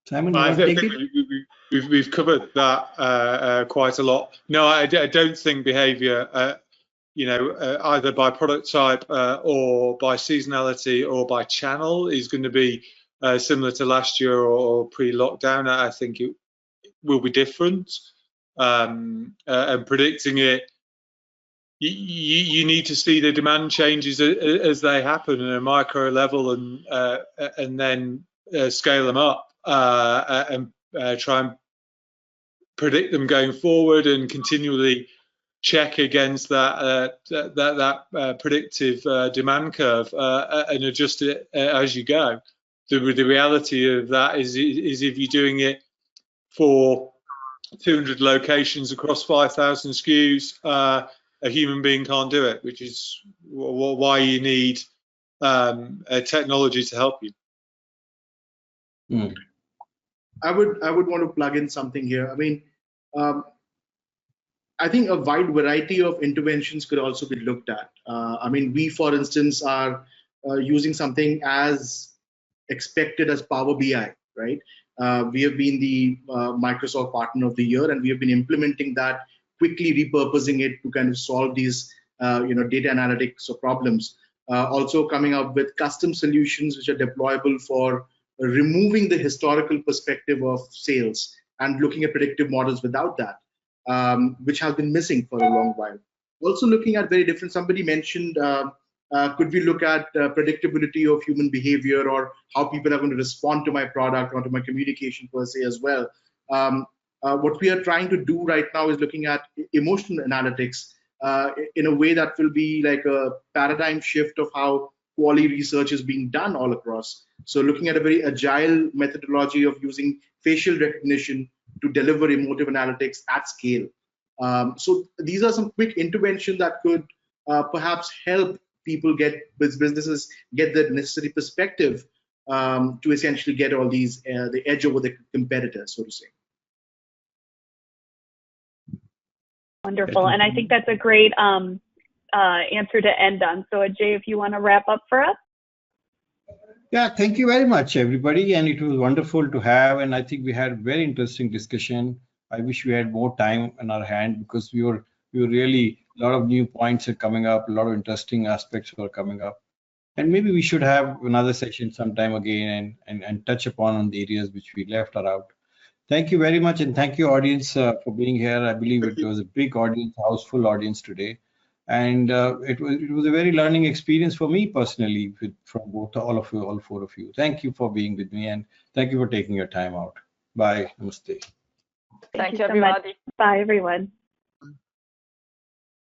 Simon, I think take it? we've covered that quite a lot. No, I don't think behaviour, either by product type or by seasonality or by channel is going to be similar to last year or pre-lockdown. I think it will be different, and predicting it, you need to see the demand changes as they happen at a micro level and then scale them up and try and predict them going forward and continually check against that predictive demand curve and adjust it as you go. The reality of that is if you're doing it for 200 locations across 5,000 SKUs, a human being can't do it, which is why you need technology to help you. Mm. I would want to plug in something here. I mean, I think a wide variety of interventions could also be looked at. I mean, we, for instance, are using something as expected as Power BI, right? We have been the Microsoft Partner of the Year, and we have been implementing that, quickly repurposing it to kind of solve these, data analytics or problems. Also coming up with custom solutions which are deployable for removing the historical perspective of sales and looking at predictive models without that, which has been missing for a long while. Also looking at very different, somebody mentioned, could we look at predictability of human behavior or how people are going to respond to my product or to my communication per se as well. What we are trying to do right now is looking at emotional analytics in a way that will be like a paradigm shift of how quality research is being done all across. So looking at a very agile methodology of using facial recognition to deliver emotive analytics at scale. So these are some quick interventions that could perhaps help people businesses get the necessary perspective to essentially get all these, the edge over the competitors, so to say. Wonderful, and I think that's a great answer to end on. So Ajay, if you want to wrap up for us. Yeah, thank you very much, everybody. And it was wonderful to have, and I think we had a very interesting discussion. I wish we had more time in our hand because we were really, a lot of new points are coming up, a lot of interesting aspects are coming up. And maybe we should have another session sometime again and touch upon the areas which we left out. Thank you very much, and thank you, audience, for being here. I believe it was a big audience, houseful audience today. And it was a very learning experience for me personally, from all of you, all 4 of you. Thank you for being with me, and thank you for taking your time out. Bye. Namaste. Thank you, so much. everybody. Bye, everyone.